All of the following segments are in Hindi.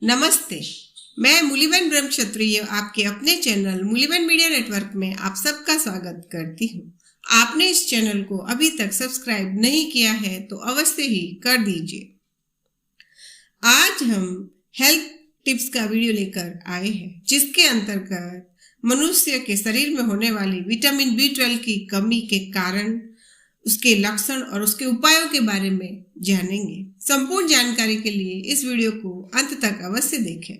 नमस्ते, मैं मूलीबेन ब्रह्म क्षत्रिय आपके अपने चैनल मूलीबेन मीडिया नेटवर्क में आप सबका स्वागत करती हूँ। आपने इस चैनल को अभी तक सब्सक्राइब नहीं किया है तो अवश्य ही कर दीजिए। आज हम हेल्थ टिप्स का वीडियो लेकर आए हैं, जिसके अंतर्गत मनुष्य के शरीर में होने वाली विटामिन B12 की कमी के कारण, उसके लक्षण और उसके उपायों के बारे में जानेंगे। संपूर्ण जानकारी के लिए इस वीडियो को अंत तक अवश्य देखें।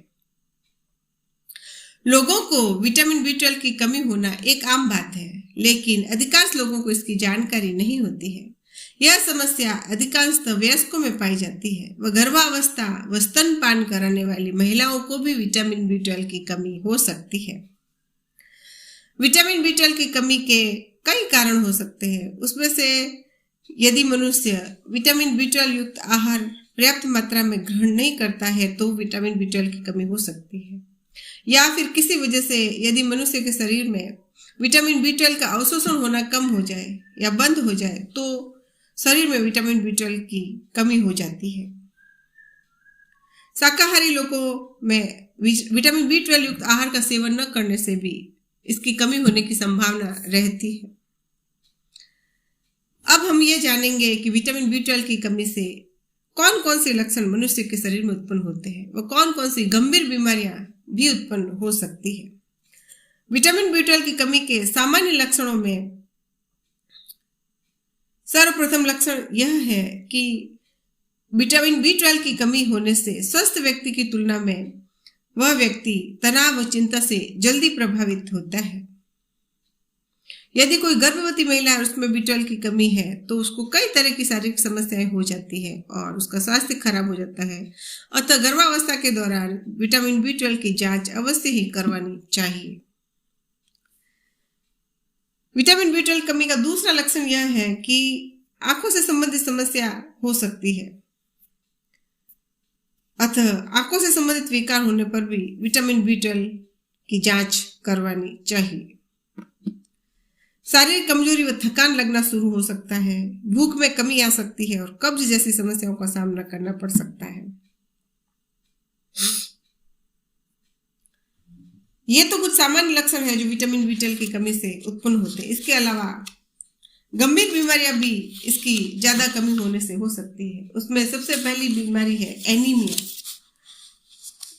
लोगों को विटामिन B12 की कमी होना एक आम बात है, लेकिन अधिकांश लोगों को इसकी जानकारी नहीं होती है। यह समस्या अधिकांशतः वयस्कों में पाई जाती है। वह गर्भावस्था व स्तनपान कराने वाली महिलाओं को भी विटामिन B12 की कमी हो सकती है। विटामिन B12 की कमी के कई कारण हो सकते हैं। उसमें से यदि मनुष्य विटामिन B12 युक्त आहार पर्याप्त मात्रा में ग्रहण नहीं करता है तो विटामिन B12 की कमी हो सकती है, या फिर किसी वजह से यदि मनुष्य के शरीर में विटामिन B12 का अवशोषण होना कम हो जाए या बंद हो जाए तो शरीर में विटामिन B12 की कमी हो जाती है। शाकाहारी लोगों में विटामिन B12 युक्त आहार का सेवन न करने से भी इसकी कमी होने की संभावना रहती है। अब हम ये जानेंगे कि विटामिन B12 की कमी से कौन कौन से लक्षण मनुष्य के शरीर में उत्पन्न होते हैं व कौन कौन सी गंभीर बीमारियां भी उत्पन्न हो सकती है। विटामिन B12 की कमी के सामान्य लक्षणों में सर्वप्रथम लक्षण यह है कि विटामिन B12 की कमी होने से स्वस्थ व्यक्ति की तुलना में वह व्यक्ति तनाव व चिंता से जल्दी प्रभावित होता है। यदि कोई गर्भवती महिला है, उसमें B12 की कमी है तो उसको कई तरह की शारीरिक समस्याएं हो जाती है और उसका स्वास्थ्य खराब हो जाता है। अतः गर्भावस्था के दौरान विटामिन B12 की जांच अवश्य ही करवानी चाहिए। विटामिन B12 कमी का दूसरा लक्षण यह है कि आंखों से संबंधित समस्या हो सकती है। अतः आंखों से संबंधित विकार होने पर भी विटामिन B12 की जांच करवानी चाहिए। शारीरिक कमजोरी व थकान लगना शुरू हो सकता है, भूख में कमी आ सकती है और कब्ज जैसी समस्याओं का सामना करना पड़ सकता है। ये तो कुछ सामान्य लक्षण है जो विटामिन B12 की कमी से उत्पन्न होते हैं। इसके अलावा गंभीर बीमारियां भी इसकी ज्यादा कमी होने से हो सकती है। उसमें सबसे पहली बीमारी है एनीमिया।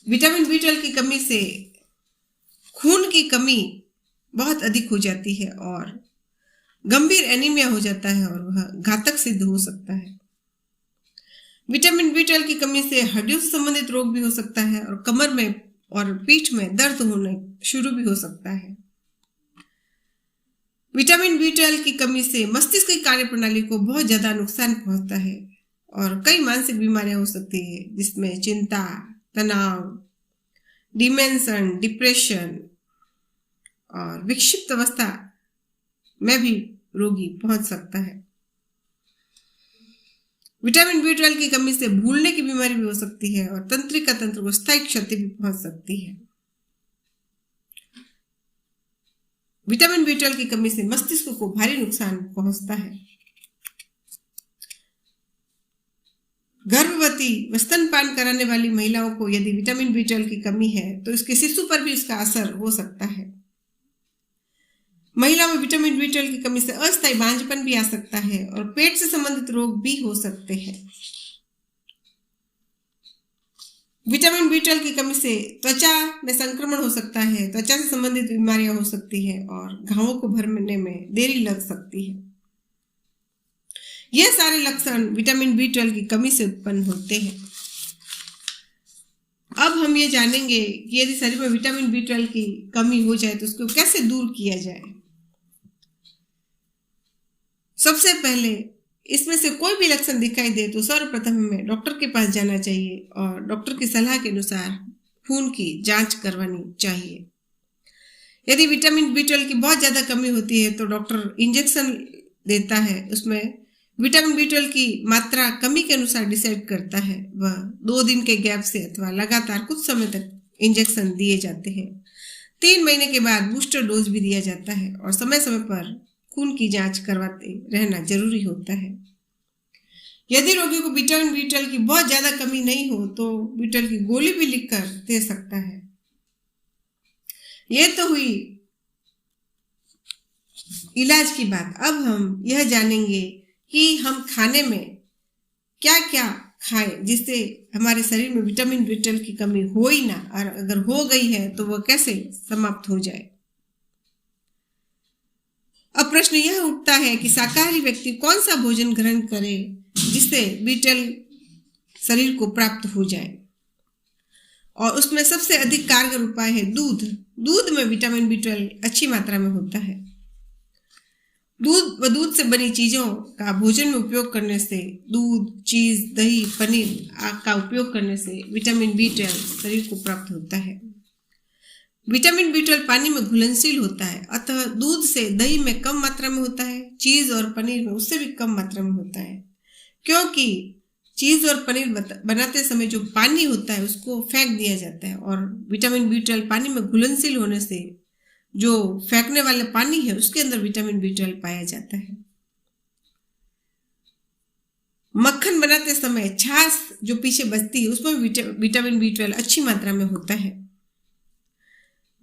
विटामिन B12 की कमी से खून की कमी बहुत अधिक हो जाती है और गंभीर एनीमिया हो जाता है और वह घातक सिद्ध हो सकता है। विटामिन B12 की कमी से हड्डियों से संबंधित रोग भी हो सकता है और कमर में और पीठ में दर्द होने शुरू भी हो सकता है। विटामिन B12 की कमी से मस्तिष्क की कार्यप्रणाली को बहुत ज्यादा नुकसान पहुंचता है और कई मानसिक बीमारियां हो सकती है, जिसमें चिंता, तनाव, डिमेंशन, डिप्रेशन और विक्षिप्त अवस्था में भी रोगी पहुंच सकता है। विटामिन B12 की कमी से भूलने की बीमारी भी हो सकती है और तंत्रिका तंत्र को स्थायी क्षति भी पहुंच सकती है। विटामिन B12 की कमी से मस्तिष्क को भारी नुकसान पहुंचता है। गर्भवती व स्तनपान कराने वाली महिलाओं को यदि विटामिन B12 की कमी है तो इसके शिशु पर भी इसका असर हो सकता है। महिला में विटामिन B12 की कमी से अस्थायी बांझपन भी आ सकता है और पेट से संबंधित रोग भी हो सकते हैं। विटामिन B12 की कमी से त्वचा में संक्रमण हो सकता है, त्वचा से संबंधित बीमारियां हो सकती है और घावों को भरने में देरी लग सकती है। ये सारे लक्षण विटामिन B12 की कमी से उत्पन्न होते हैं। अब हम ये जानेंगे कि यदि शरीर में विटामिन B12 की कमी हो जाए तो उसको कैसे दूर किया जाए। सबसे पहले इसमें से कोई भी लक्षण दिखाई दे तो सर्वप्रथम हमें डॉक्टर के पास जाना चाहिए और डॉक्टर की सलाह के अनुसार खून की जांच करवानी चाहिए। यदि विटामिन B12 की बहुत ज्यादा कमी होती है तो डॉक्टर इंजेक्शन देता है। उसमें विटामिन B12 की मात्रा कमी के अनुसार डिसाइड करता है। वह 2 दिन के गैप से अथवा लगातार कुछ समय तक इंजेक्शन दिए जाते हैं। 3 महीने के बाद बूस्टर डोज भी दिया जाता है और समय समय पर खून की जांच करवाते रहना जरूरी होता है। यदि रोगी को विटामिन B12 की बहुत ज्यादा कमी नहीं हो तो B12 की गोली भी लिखकर दे सकता है। यह तो हुई इलाज की बात। अब हम यह जानेंगे कि हम खाने में क्या क्या खाएं जिससे हमारे शरीर में विटामिन B12 की कमी हो ही ना, और अगर हो गई है तो वह कैसे समाप्त हो जाए। अब प्रश्न यह उठता है कि शाकाहारी व्यक्ति कौन सा भोजन ग्रहण करे जिससे B12 शरीर को प्राप्त हो जाए, और उसमें सबसे अधिक कारगर उपाय है दूध। दूध में विटामिन B12 अच्छी मात्रा में होता है। दूध व दूध से बनी चीजों का भोजन में उपयोग करने से, दूध, चीज, दही, पनीर का उपयोग करने से विटामिन B12 शरीर को प्राप्त होता है। विटामिन B12 पानी में घुलनशील होता है, अतः दूध से दही में कम मात्रा में होता है, चीज और पनीर में उससे भी कम मात्रा में होता है, क्योंकि चीज और पनीर बनाते समय जो पानी होता है उसको फेंक दिया जाता है, और विटामिन B12 पानी में घुलनशील होने से जो फेंकने वाला पानी है उसके अंदर विटामिन B12 पाया जाता है। मक्खन बनाते समय छाछ जो पीछे बचती है उसमें विटामिन B12 अच्छी मात्रा में होता है।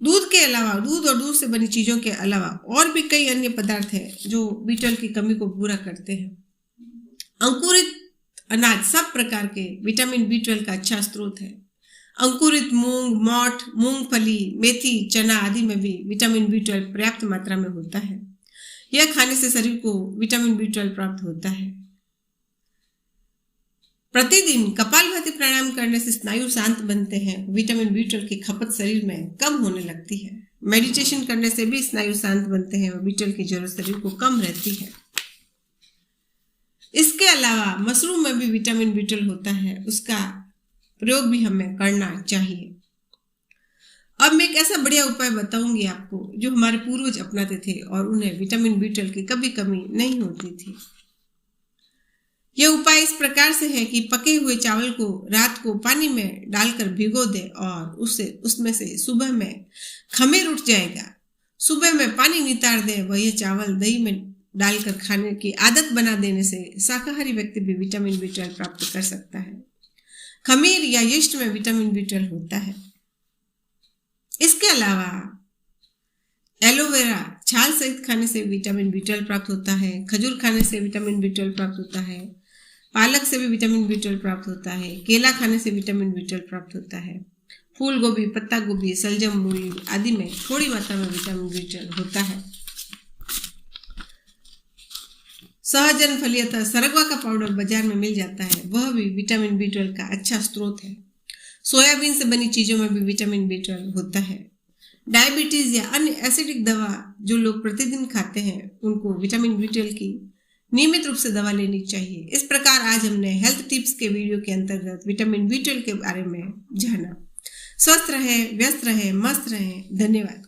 दूध के अलावा, दूध और दूध से बनी चीजों के अलावा और भी कई अन्य पदार्थ हैं जो B12 की कमी को पूरा करते हैं। अंकुरित अनाज सब प्रकार के विटामिन B12 का अच्छा स्रोत है। अंकुरित मूंग, मोठ, मूंगफली, मेथी, चना आदि में भी विटामिन B12 पर्याप्त मात्रा में होता है। यह खाने से शरीर को विटामिन B12 प्राप्त होता है। प्रतिदिन कपालभाति प्राणायाम करने से स्नायु शांत बनते हैं, विटामिन B12 की खपत शरीर में कम होने लगती है। मेडिटेशन करने से भी स्नायु शांत बनते हैं और B12 की जरूरत शरीर को कम रहती है। इसके अलावा मशरूम में भी विटामिन B12 होता है, उसका प्रयोग भी हमें करना चाहिए। अब मैं एक ऐसा बढ़िया उपाय बताऊंगी आपको जो हमारे पूर्वज अपनाते थे और उन्हें विटामिन B12 की कभी कमी नहीं होती थी। यह उपाय इस प्रकार से है कि पके हुए चावल को रात को पानी में डालकर भिगो दे और उसमें से सुबह में खमीर उठ जाएगा। सुबह में पानी नितार दे व यह चावल दही में डालकर खाने की आदत बना देने से शाकाहारी व्यक्ति भी विटामिन B12 प्राप्त कर सकता है। खमीर या यीस्ट में विटामिन B12 होता है। इसके अलावा एलोवेरा छाल सहित खाने से विटामिन B12 प्राप्त होता है। खजूर खाने से विटामिन B12 प्राप्त होता है। पालक से भी विटामिन B12 प्राप्त होता है। केला खाने से विटामिन B12 प्राप्त होता है। फूल गोभी, पत्ता गोभी, सलजम, मूली आदि में थोड़ी मात्रा में विटामिन B12 होता है। सहजन फली अथवा सरगवा का पाउडर बाजार में मिल जाता है, वह भी विटामिन B12 का अच्छा स्रोत है। सोयाबीन से बनी चीजों में भी विटामिन B12 होता है। डायबिटीज या अन्य एसिडिक दवा जो लोग प्रतिदिन खाते हैं उनको विटामिन B12 की नियमित रूप से दवा लेनी चाहिए। इस प्रकार आज हमने हेल्थ टिप्स के वीडियो के अंतर्गत विटामिन B12 के बारे में जाना। स्वस्थ रहें, व्यस्त रहें, मस्त रहें। धन्यवाद।